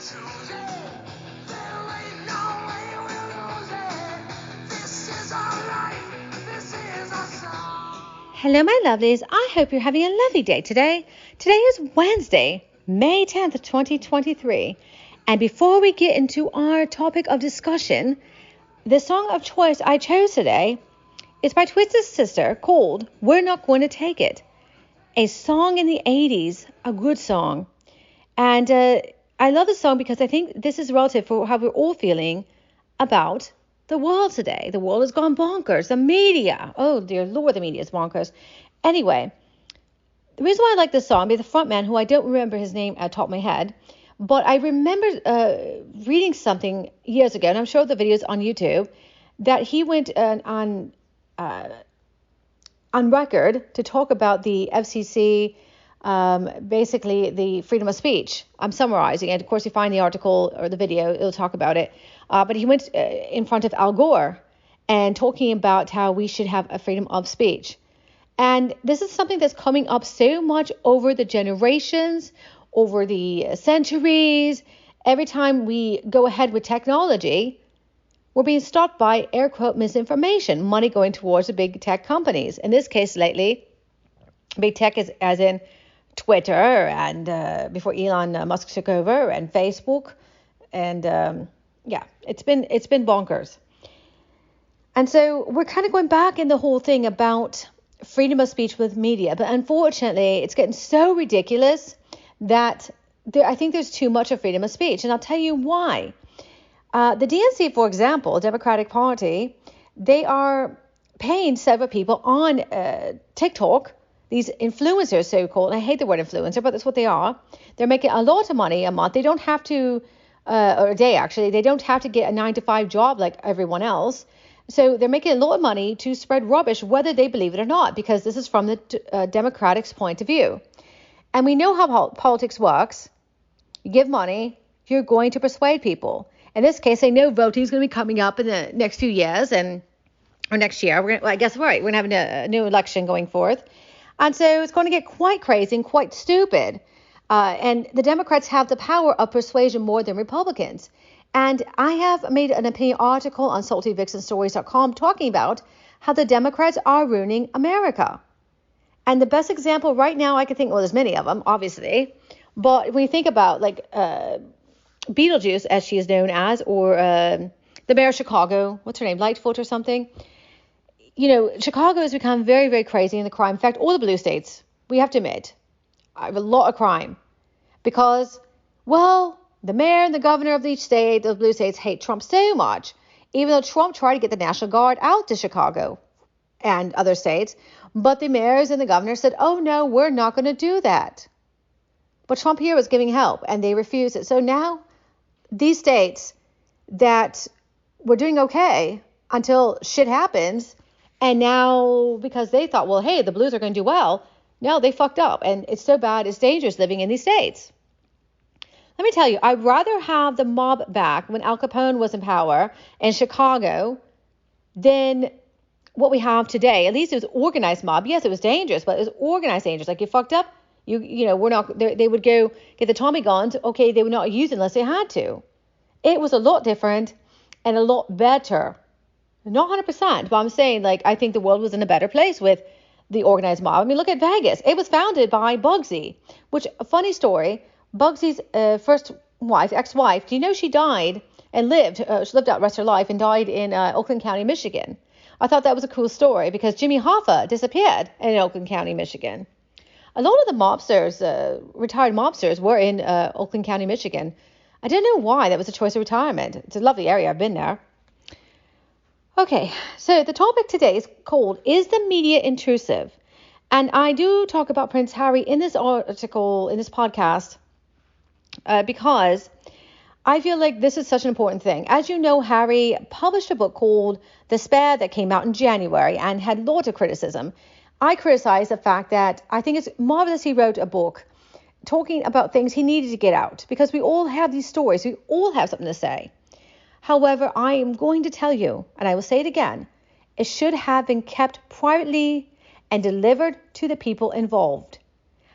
Hello, my lovelies. I hope you're having a lovely day today. Today is Wednesday, May 10th, 2023. And before we get into our topic of discussion, the song of choice I chose today is by Twisted Sister called We're Not Going to Take It. A song in the 80s, a good song. And I love this song because I think this is relative for how we're all feeling about the world today. The world has gone bonkers. The media. Oh, dear Lord, the media is bonkers. Anyway, the reason why I like this song, the front man, who I don't remember his name at the top of my head, but I remember reading something years ago, and I'm sure the video's on YouTube, that he went on record to talk about the FCC, basically the freedom of speech. I'm summarizing, and of course you find the article or the video, it'll talk about it. But he went in front of Al Gore and talking about how we should have a freedom of speech. And this is something that's coming up so much over the generations, over the centuries. Every time we go ahead with technology, we're being stopped by air quote misinformation, money going towards the big tech companies. In this case lately, big tech is as in Twitter and before Elon Musk took over, and Facebook, and it's been bonkers. And so we're kind of going back in the whole thing about freedom of speech with media, but unfortunately it's getting so ridiculous that I think there's too much of freedom of speech, and I'll tell you why. The DNC, for example, Democratic Party, they are paying several people on TikTok, these influencers, so-called, and I hate the word influencer, but that's what they are. They're making a lot of money a month. They don't have to, or a day actually, they don't have to get a 9-to-5 job like everyone else. So they're making a lot of money to spread rubbish, whether they believe it or not, because this is from the Democratic's point of view. And we know how politics works. You give money, you're going to persuade people. In this case, they know voting is going to be coming up in the next few years, or next year. We're going to have a new election going forth. And so it's going to get quite crazy and quite stupid. And the Democrats have the power of persuasion more than Republicans. And I have made an opinion article on saltyvixenstories.com talking about how the Democrats are ruining America. And the best example right now I can think, well, there's many of them, obviously. But when you think about like Beetlejuice, as she is known as, or the mayor of Chicago, what's her name, Lightfoot or something? You know, Chicago has become very, very crazy in the crime. In fact, all the blue states, we have to admit, have a lot of crime. Because, well, the mayor and the governor of each state, those blue states, hate Trump so much. Even though Trump tried to get the National Guard out to Chicago and other states. But the mayors and the governors said, oh, no, we're not going to do that. But Trump here was giving help, and they refused it. So now these states that were doing okay until shit happens, and now because they thought, well, hey, the blues are going to do well, no, they fucked up. And it's so bad, it's dangerous living in these states. Let me tell you, I'd rather have the mob back when Al Capone was in power in Chicago than what we have today. At least it was organized mob. Yes, it was dangerous, but it was organized dangerous. Like, you fucked up, we're not, they would go get the Tommy guns. Okay, they would not use it unless they had to. It was a lot different and a lot better. Not 100%, but I'm saying, like, I think the world was in a better place with the organized mob. I mean, look at Vegas. It was founded by Bugsy, which, a funny story, Bugsy's first wife, ex-wife, do you know she died and lived, she lived out the rest of her life and died in Oakland County, Michigan. I thought that was a cool story because Jimmy Hoffa disappeared in Oakland County, Michigan. A lot of the mobsters, retired mobsters, were in Oakland County, Michigan. I don't know why that was a choice of retirement. It's a lovely area. I've been there. Okay, so the topic today is called, Is the Media Intrusive? And I do talk about Prince Harry in this article, in this podcast, because I feel like this is such an important thing. As you know, Harry published a book called The Spare that came out in January and had lots of criticism. I criticize the fact that I think it's marvelous he wrote a book talking about things he needed to get out, because we all have these stories. We all have something to say. However, I am going to tell you, and I will say it again, it should have been kept privately and delivered to the people involved.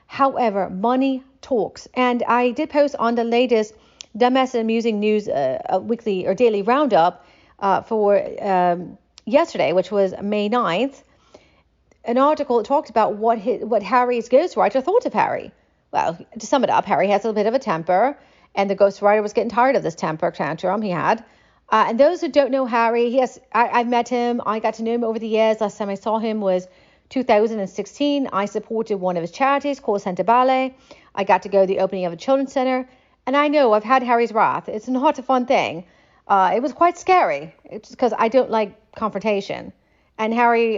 However, money talks. And I did post on the latest dumbass and amusing news weekly or daily roundup for yesterday, which was May 9th, an article that talked about what Harry's ghostwriter thought of Harry. Well, to sum it up, Harry has a bit of a temper, and the ghostwriter was getting tired of this temper tantrum he had. And those who don't know Harry, yes, I've met him. I got to know him over the years. Last time I saw him was 2016. I supported one of his charities called Santa Ballet. I got to go to the opening of a children's center. And I know I've had Harry's wrath. It's not a fun thing. It was quite scary. It's because I don't like confrontation. And Harry,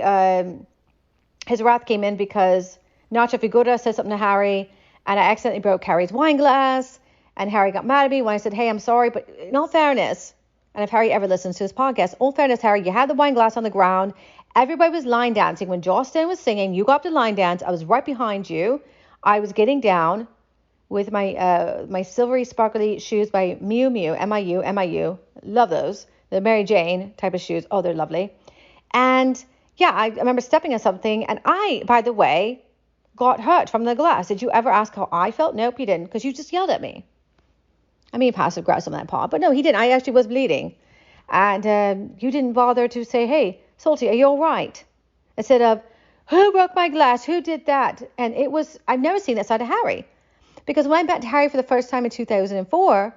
his wrath came in because Nacho Figura said something to Harry, and I accidentally broke Harry's wine glass. And Harry got mad at me when I said, hey, I'm sorry. But in all fairness, and if Harry ever listens to this podcast, all fairness, Harry, you had the wine glass on the ground. Everybody was line dancing. When Joss Stone was singing, you got up to line dance. I was right behind you. I was getting down with my silvery sparkly shoes by Miu Miu, M-I-U. Love those. The Mary Jane type of shoes. Oh, they're lovely. And yeah, I remember stepping on something. And I, by the way, got hurt from the glass. Did you ever ask how I felt? Nope, you didn't, because you just yelled at me. I mean, passive aggressive on that part, but no, he didn't. I actually was bleeding. And you didn't bother to say, hey, Salty, are you all right? Instead of, who broke my glass? Who did that? And it was, I've never seen that side of Harry. Because when I met Harry for the first time in 2004,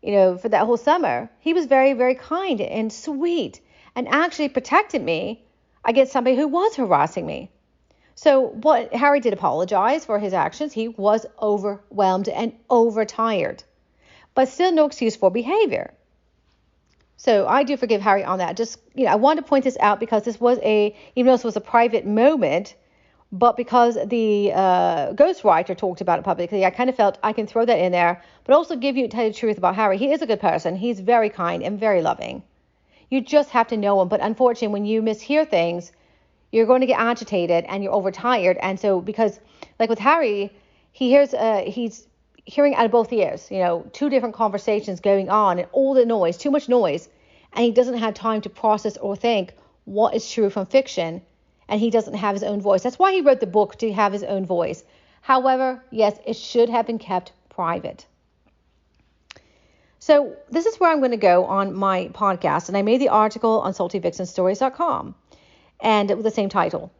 for that whole summer, he was very, very kind and sweet and actually protected me against somebody who was harassing me. So what Harry did apologize for his actions. He was overwhelmed and overtired. But still no excuse for behavior. So I do forgive Harry on that. Just, I want to point this out because this was even though this was a private moment, but because the ghostwriter talked about it publicly, I kind of felt I can throw that in there, but also tell you the truth about Harry. He is a good person. He's very kind and very loving. You just have to know him. But unfortunately, when you mishear things, you're going to get agitated and you're overtired. And so because, like with Harry, he's hearing out of both ears, two different conversations going on and all the noise, too much noise. And he doesn't have time to process or think what is true from fiction. And he doesn't have his own voice. That's why he wrote the book, to have his own voice. However, yes, it should have been kept private. So this is where I'm going to go on my podcast. And I made the article on saltyvixenstories.com and with the same title.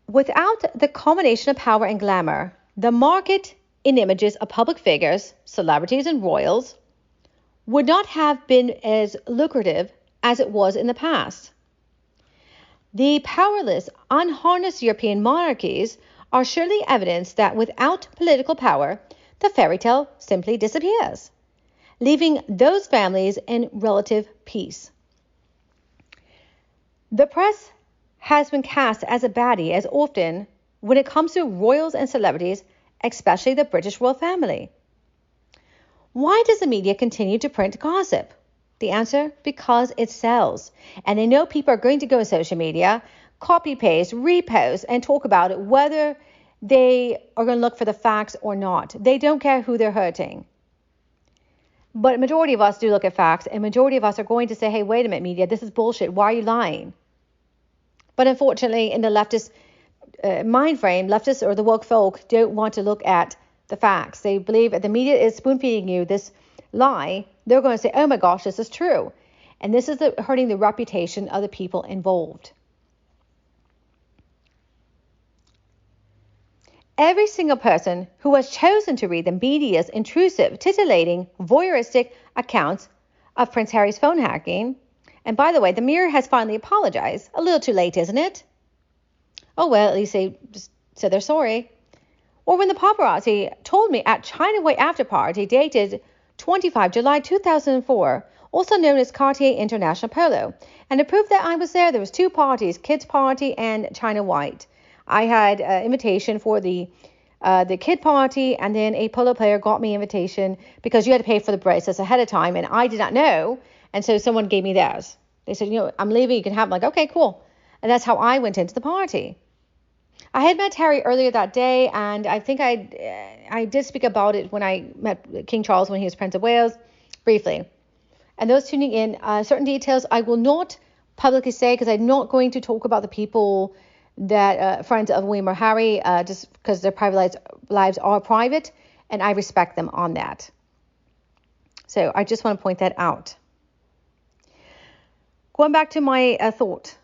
Without the combination of power and glamour, the market in images of public figures, celebrities and royals, would not have been as lucrative as it was in the past. The powerless, unharnessed European monarchies are surely evidence that without political power, the fairy tale simply disappears, leaving those families in relative peace. The press has been cast as a baddie as often when it comes to royals and celebrities, especially the British royal family. Why does the media continue to print gossip? The answer, because it sells. And they know people are going to go to social media, copy paste, repost, and talk about it, whether they are going to look for the facts or not. They don't care who they're hurting. But a majority of us do look at facts, and a majority of us are going to say, hey, wait a minute, media, this is bullshit. Why are you lying? But unfortunately, in the leftist mind frame, leftists or the woke folk don't want to look at the facts. They believe that the media is spoon-feeding you this lie. They're going to say, oh my gosh, this is true. And this is hurting the reputation of the people involved. Every single person who has chosen to read the media's intrusive, titillating, voyeuristic accounts of Prince Harry's phone hacking, and by the way, the Mirror has finally apologized. A little too late, isn't it? Oh, well, at least they just said they're sorry. Or when the paparazzi told me at China Way After Party, dated 25 July 2004, also known as Cartier International Polo, and to prove that I was there was two parties, Kids Party and China White. I had an invitation for the kid party, and then a polo player got me an invitation because you had to pay for the bracelets ahead of time, and I did not know, and so someone gave me theirs. They said, I'm leaving, you can have them. I'm like, okay, cool. And that's how I went into the party. I had met Harry earlier that day, and I think I did speak about it when I met King Charles when he was Prince of Wales, briefly. And those tuning in, certain details I will not publicly say because I'm not going to talk about the people that friends of William or Harry, just because their private lives are private, and I respect them on that. So I just want to point that out. Going back to my thought.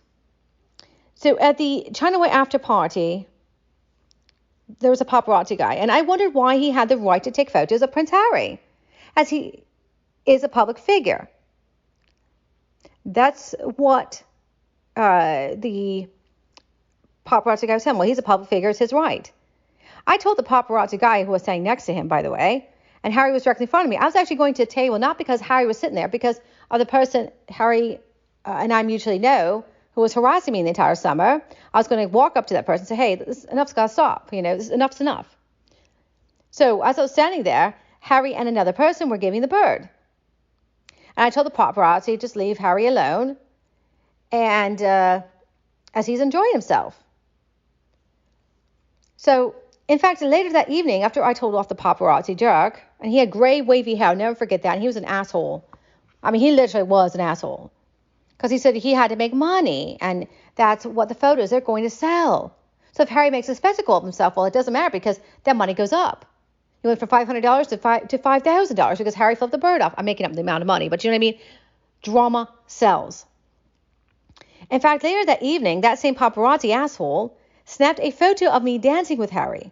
So at the China White after party, there was a paparazzi guy, and I wondered why he had the right to take photos of Prince Harry, as he is a public figure. That's what the paparazzi guy was saying. Well, he's a public figure, it's his right. I told the paparazzi guy who was standing next to him, by the way, and Harry was directly in front of me. I was actually going to a table, not because Harry was sitting there, because of the person Harry and I mutually know who was harassing me the entire summer. I was going to walk up to that person and say, hey, enough's got to stop. Enough's enough. So as I was standing there, Harry and another person were giving the bird. And I told the paparazzi, just leave Harry alone, and as he's enjoying himself. So, in fact, later that evening, after I told off the paparazzi jerk, and he had gray, wavy hair, I'll never forget that, and he was an asshole. I mean, he literally was an asshole. Because he said he had to make money, and that's what the photos they're going to sell. So if Harry makes a spectacle of himself, well, it doesn't matter because that money goes up. He went from $500 to $5,000 because Harry flipped the bird off. I'm making up the amount of money, but you know what I mean? Drama sells. In fact, later that evening, that same paparazzi asshole snapped a photo of me dancing with Harry.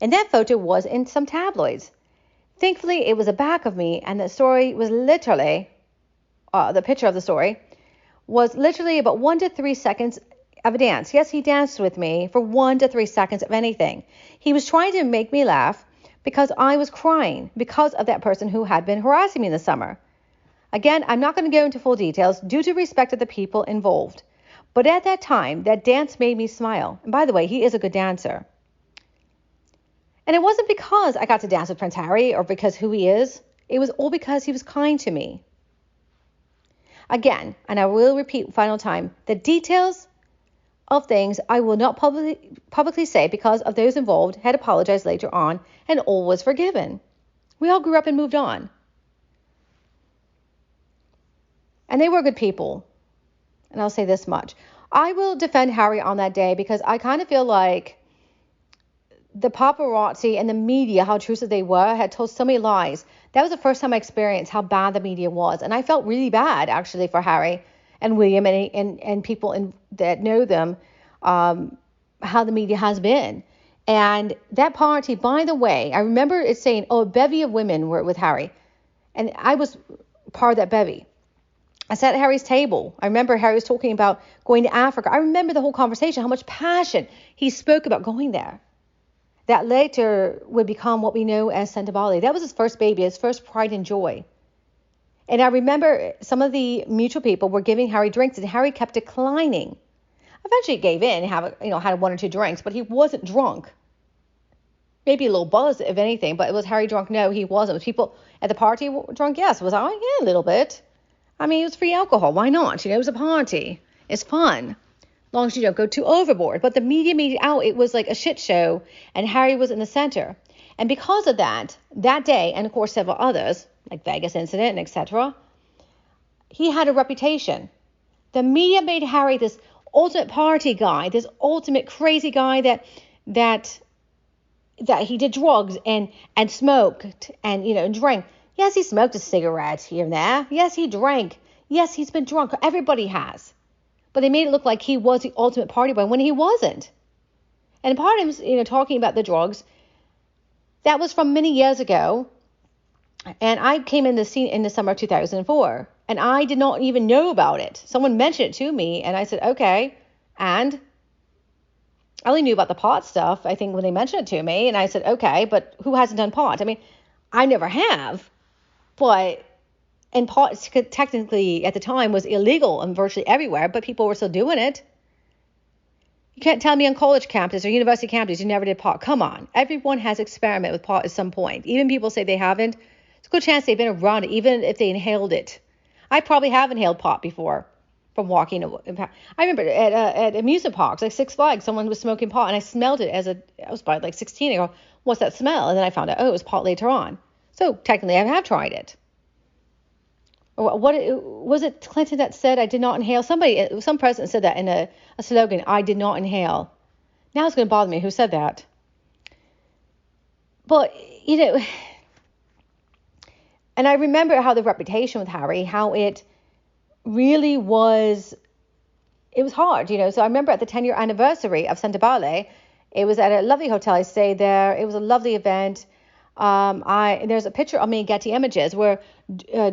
And that photo was in some tabloids. Thankfully, it was a back of me, and the story was literally, the picture of the story was literally about 1 to 3 seconds of a dance. Yes, he danced with me for 1 to 3 seconds of anything. He was trying to make me laugh because I was crying because of that person who had been harassing me in the summer. Again, I'm not going to go into full details due to respect of the people involved. But at that time, that dance made me smile. And by the way, he is a good dancer. And it wasn't because I got to dance with Prince Harry or because who he is. It was all because he was kind to me. Again, and I will repeat final time, the details of things I will not publicly say because of those involved had apologized later on and all was forgiven. We all grew up and moved on. And they were good people. And I'll say this much. I will defend Harry on that day because I kind of feel like the paparazzi and the media, how intrusive they were, had told so many lies. That was the first time I experienced how bad the media was. And I felt really bad, actually, for Harry and William and people that know them, how the media has been. And that party, by the way, I remember it saying, a bevy of women were with Harry. And I was part of that bevy. I sat at Harry's table. I remember Harry was talking about going to Africa. I remember the whole conversation, how much passion he spoke about going there. That later would become what we know as Sentibali. That was his first baby, his first pride and joy. And I remember some of the mutual people were giving Harry drinks, and Harry kept declining. Eventually he gave in, had 1 or 2 drinks, but he wasn't drunk. Maybe a little buzz, if anything, but was Harry drunk? No, he wasn't. Was people at the party drunk? Yes. Was I? Yeah, a little bit. I mean, it was free alcohol. Why not? It was a party. It's fun. As long as you don't go too overboard. But the media made it out. It was like a shit show, and Harry was in the center. And because of that day, and of course several others, like Vegas incident and etc., he had a reputation. The media made Harry this ultimate party guy, this ultimate crazy guy that he did drugs and smoked and drank. Yes, he smoked a cigarette here and there. Yes, he drank. Yes, he's been drunk. Everybody has. But they made it look like he was the ultimate party boy when he wasn't. And part of him, talking about the drugs, that was from many years ago. And I came in the scene in the summer of 2004. And I did not even know about it. Someone mentioned it to me, and I said, okay. And I only knew about the pot stuff, I think, when they mentioned it to me. And I said, okay, but who hasn't done pot? I mean, I never have. And pot technically at the time was illegal and virtually everywhere, but people were still doing it. You can't tell me on college campus or university campus you never did pot. Come on. Everyone has experimented with pot at some point. Even people say they haven't. It's a good chance they've been around it, even if they inhaled it. I probably have inhaled pot before from walking. I remember at amusement parks, like Six Flags, someone was smoking pot, and I smelled it I was probably like 16. I go, what's that smell? And then I found out, it was pot later on. So technically, I have tried it. What was it? Clinton that said I did not inhale. Some president said that in a slogan. I did not inhale. Now it's going to bother me. Who said that? But, you know, and I remember how the reputation with Harry, how it really was, it was hard, you know. So I remember at the 10-year anniversary of Santa Bale, it was at a lovely hotel. I stayed there. It was a lovely event. There's a picture of me in Getty Images where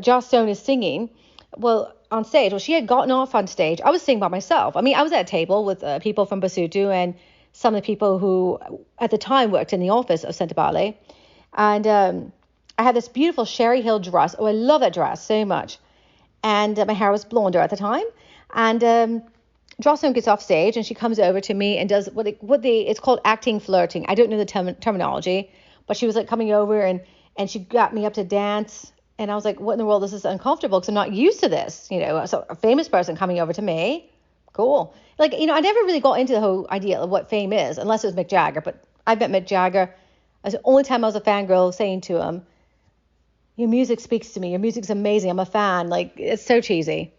Joss Stone is singing. Well, on stage. Well, she had gotten off on stage. I was singing by myself. I mean, I was at a table with people from Basutu and some of the people who at the time worked in the office of Santa Bale. And I had this beautiful Sherry Hill dress. Oh, I love that dress so much. And my hair was blonder at the time. And Joss Stone gets off stage and she comes over to me and does it's called acting flirting. I don't know the terminology, but she was like coming over and she got me up to dance. And I was like, what in the world? This is uncomfortable because I'm not used to this, you know. So a famous person coming over to me, cool. Like, you know, I never really got into the whole idea of what fame is, unless it was Mick Jagger. But I met Mick Jagger. That's the only time I was a fangirl saying to him, your music speaks to me. Your music's amazing. I'm a fan. Like, it's so cheesy.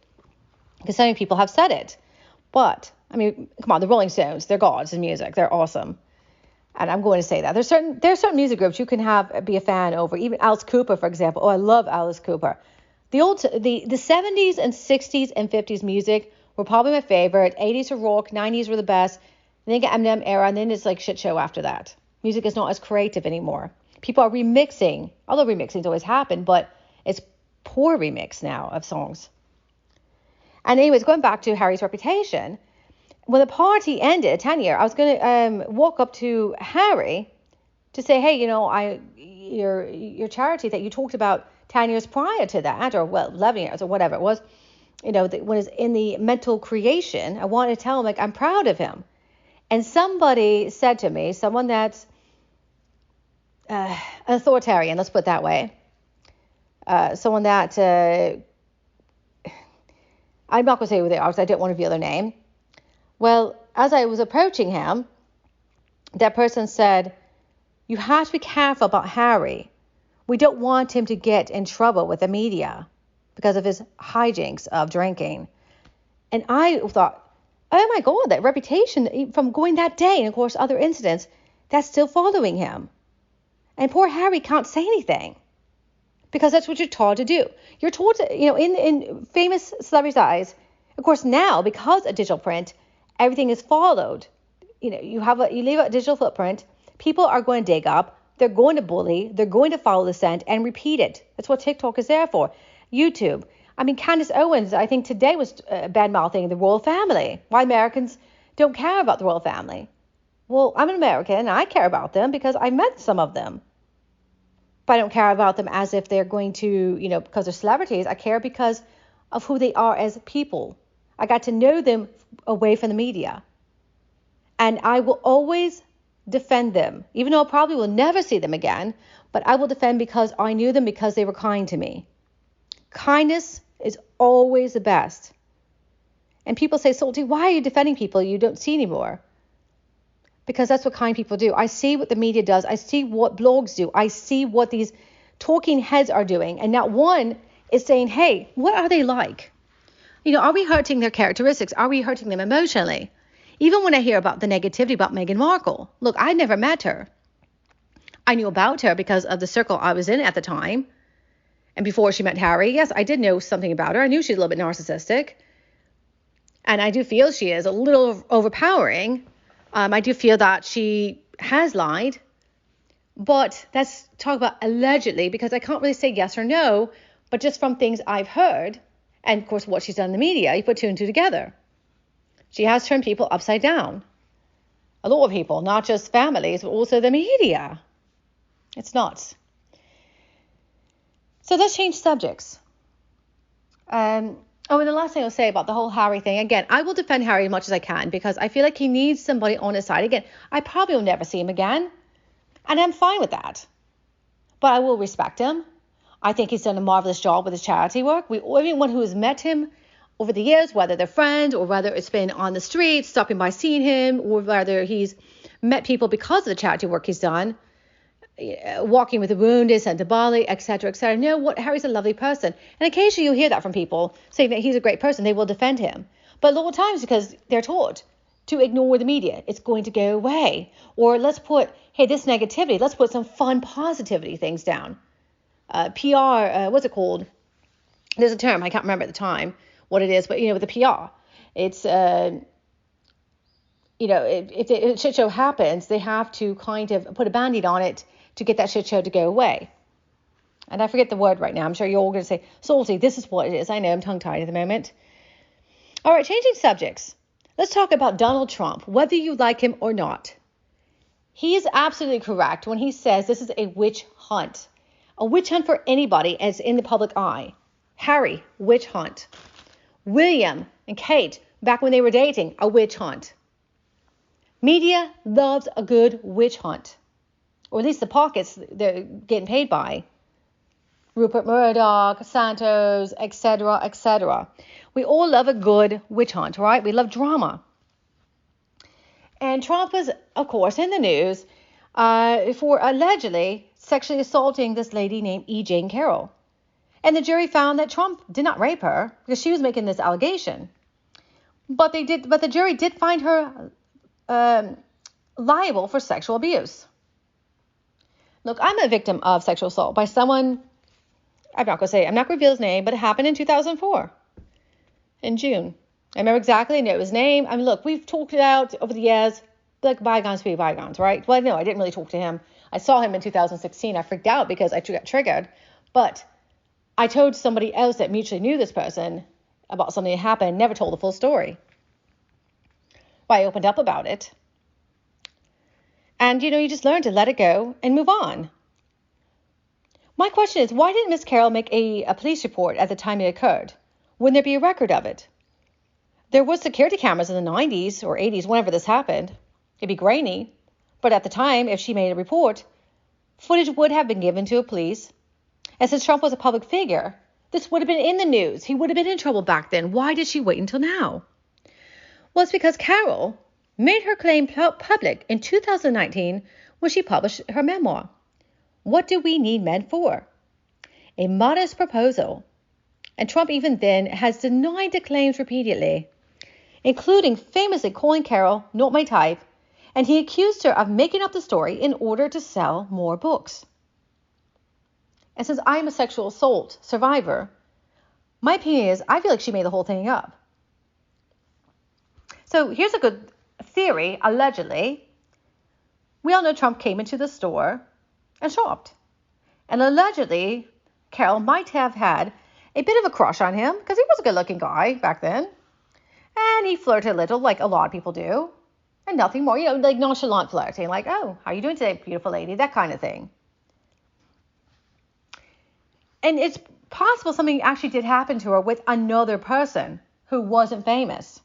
Because so many people have said it. But, I mean, come on, the Rolling Stones, they're gods in music. They're awesome. And I'm going to say that. There's certain music groups you can be a fan over. Even Alice Cooper, for example. Oh, I love Alice Cooper. The 70s and 60s and 50s music were probably my favorite. 80s were rock, 90s were the best. And then you get Eminem era, and then it's like shit show after that. Music is not as creative anymore. People are remixing, although remixing's always happened, but it's poor remix now of songs. And anyways, going back to Harry's reputation, when the party ended, 10-year, I was going to walk up to Harry to say, hey, you know, your charity that you talked about 10 years prior to that, or well, 11 years or whatever it was, you know, when it's in the mental creation, I wanted to tell him, like, I'm proud of him. And somebody said to me, someone that's authoritarian, let's put it that way, someone that, I'm not going to say who they are because I don't want to reveal their name. Well, as I was approaching him, that person said, you have to be careful about Harry. We don't want him to get in trouble with the media because of his hijinks of drinking. And I thought, oh my God, that reputation from going that day, and of course other incidents, that's still following him. And poor Harry can't say anything because that's what you're taught to do. You're taught to, you know, in famous celebrities' eyes, of course now, because of digital print, everything is followed. You know, you leave a digital footprint, people are going to dig up, they're going to bully, they're going to follow the scent and repeat it. That's what TikTok is there for. YouTube. I mean, Candace Owens, I think today was bad-mouthing the royal family. Why Americans don't care about the royal family. Well, I'm an American and I care about them because I met some of them. But I don't care about them as if they're going to, you know, because they're celebrities. I care because of who they are as people. I got to know them away from the media. And I will always defend them, even though I probably will never see them again. But I will defend because I knew them because they were kind to me. Kindness is always the best. And people say, Salty, why are you defending people you don't see anymore? Because that's what kind people do. I see what the media does. I see what blogs do. I see what these talking heads are doing. And not one is saying, hey, what are they like? You know, are we hurting their characteristics? Are we hurting them emotionally? Even when I hear about the negativity about Meghan Markle. Look, I never met her. I knew about her because of the circle I was in at the time. And before she met Harry, yes, I did know something about her. I knew she's a little bit narcissistic. And I do feel she is a little overpowering. I do feel that she has lied. But let's talk about allegedly, because I can't really say yes or no, but just from things I've heard, and of course what she's done in the media, you put two and two together. She has turned people upside down. A lot of people, not just families, but also the media. It's nuts. So let's change subjects. And the last thing I'll say about the whole Harry thing, again, I will defend Harry as much as I can because I feel like he needs somebody on his side. Again, I probably will never see him again, and I'm fine with that. But I will respect him. I think he's done a marvelous job with his charity work. Everyone who has met him over the years, whether they're friends or whether it's been on the street, stopping by seeing him, or whether he's met people because of the charity work he's done, walking with the wounded, Santa Bali, etc., etc. No, what Harry's a lovely person. And occasionally you'll hear that from people saying that he's a great person. They will defend him. But a lot of times because they're taught, to ignore the media. It's going to go away. Or let's put, hey, this negativity, let's put some fun positivity things down. PR, what's it called? There's a term, I can't remember at the time what it is, but, with the PR, it's, if a shit show happens, they have to kind of put a Band-Aid on it to get that shit show to go away. And I forget the word right now. I'm sure you're all going to say, Salty, this is what it is. I know, I'm tongue-tied at the moment. All right, changing subjects. Let's talk about Donald Trump, whether you like him or not. He is absolutely correct when he says this is a witch hunt. A witch hunt for anybody as in the public eye. Harry, witch hunt. William and Kate, back when they were dating, a witch hunt. Media loves a good witch hunt. Or at least the pockets they're getting paid by. Rupert Murdoch, Santos, etc., etc. We all love a good witch hunt, right? We love drama. And Trump was, of course, in the news for allegedly sexually assaulting this lady named E. Jane Carroll. And the jury found that Trump did not rape her because she was making this allegation. But the jury did find her liable for sexual abuse. Look, I'm a victim of sexual assault by someone, I'm not going to reveal his name, but it happened in 2004, in June. I remember exactly, I know his name. I mean, look, we've talked it out over the years, like bygones be bygones, right? Well, no, I didn't really talk to him. I saw him in 2016. I freaked out because I got triggered. But I told somebody else that mutually knew this person about something that happened, never told the full story. Well, I opened up about it. And, you just learn to let it go and move on. My question is, why didn't Miss Carroll make a police report at the time it occurred? Wouldn't there be a record of it? There was security cameras in the 90s or 80s, whenever this happened. It'd be grainy. But at the time, if she made a report, footage would have been given to a police. And since Trump was a public figure, this would have been in the news. He would have been in trouble back then. Why did she wait until now? Well, it's because Carroll made her claim public in 2019 when she published her memoir. What do we need men for? A modest proposal. And Trump even then has denied the claims repeatedly, including famously calling Carroll not my type, and he accused her of making up the story in order to sell more books. And since I'm a sexual assault survivor, my opinion is I feel like she made the whole thing up. So here's a good theory, allegedly. We all know Trump came into the store and shopped. And allegedly, Carroll might have had a bit of a crush on him because he was a good-looking guy back then. And he flirted a little, like a lot of people do. And nothing more, like nonchalant flirting, like, oh, how are you doing today, beautiful lady? That kind of thing. And it's possible something actually did happen to her with another person who wasn't famous.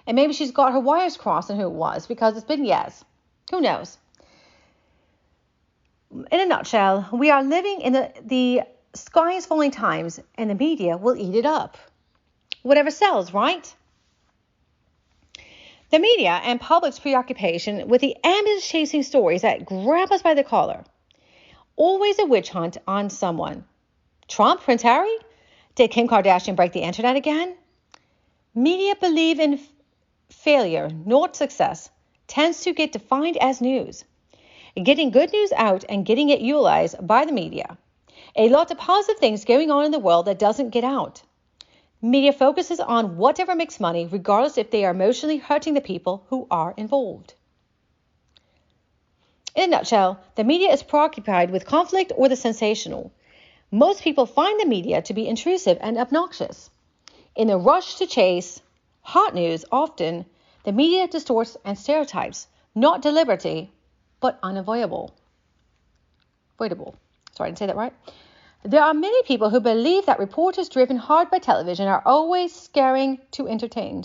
And maybe she's got her wires crossed on who it was because it's been years. Who knows? In a nutshell, we are living in the sky is falling times and the media will eat it up. Whatever sells, right? The media and public's preoccupation with the ambulance-chasing stories that grab us by the collar. Always a witch hunt on someone. Trump, Prince Harry? Did Kim Kardashian break the internet again? Media believe in failure, not success, tends to get defined as news. Getting good news out and getting it utilized by the media. A lot of positive things going on in the world that doesn't get out. Media focuses on whatever makes money, regardless if they are emotionally hurting the people who are involved. In a nutshell, the media is preoccupied with conflict or the sensational. Most people find the media to be intrusive and obnoxious. In the rush to chase hot news, often the media distorts and stereotypes, not deliberately, but unavoidable. Sorry, I didn't say that right. There are many people who believe that reporters driven hard by television are always scurrying to entertain,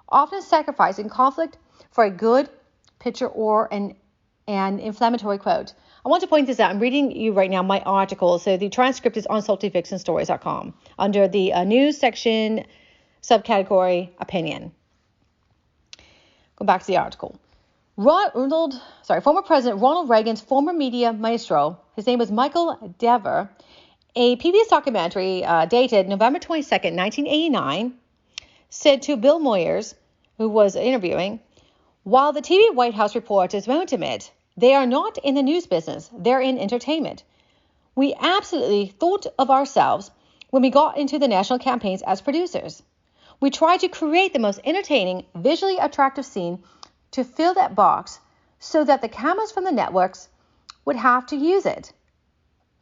often sacrificing conflict for a good picture or an inflammatory quote. I want to point this out. I'm reading you right now my article. So the transcript is on saltyvixenstories.com under the news section, subcategory opinion. Go back to the article. Former President Ronald Reagan's former media maestro, his name was Michael Dever, a PBS documentary dated November 22nd, 1989, said to Bill Moyers, who was interviewing, while the TV White House reporters won't admit, they are not in the news business, they're in entertainment. We absolutely thought of ourselves when we got into the national campaigns as producers. We tried to create the most entertaining, visually attractive scene to fill that box so that the cameras from the networks would have to use it.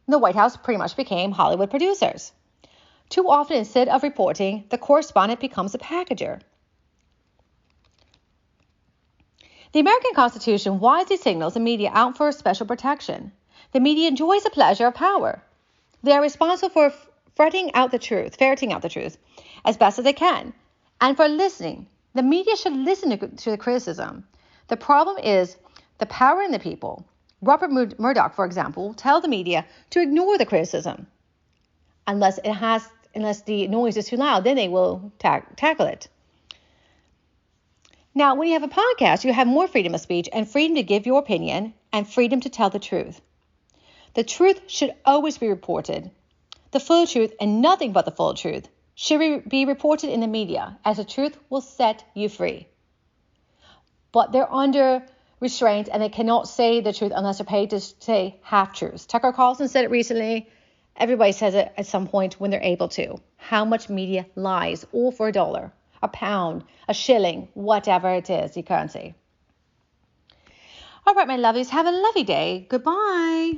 The White House pretty much became Hollywood producers. Too often, instead of reporting, the correspondent becomes a packager. The American Constitution wisely signals the media out for special protection. The media enjoys the pleasure of power. They are responsible for ferreting out the truth as best as they can, and for listening. The media should listen to the criticism. The problem is the power in the people. Rupert Murdoch, for example, will tell the media to ignore the criticism. Unless the noise is too loud, then they will tackle it. Now, when you have a podcast, you have more freedom of speech and freedom to give your opinion and freedom to tell the truth. The truth should always be reported. The full truth and nothing but the full truth should be reported in the media, as the truth will set you free. But they're under restraint and they cannot say the truth unless they're paid to say half-truths. Tucker Carlson said it recently. Everybody says it at some point when they're able to. How much media lies, all for $1, £1, a shilling, whatever it is, the currency. All right, my lovelies, have a lovely day. Goodbye.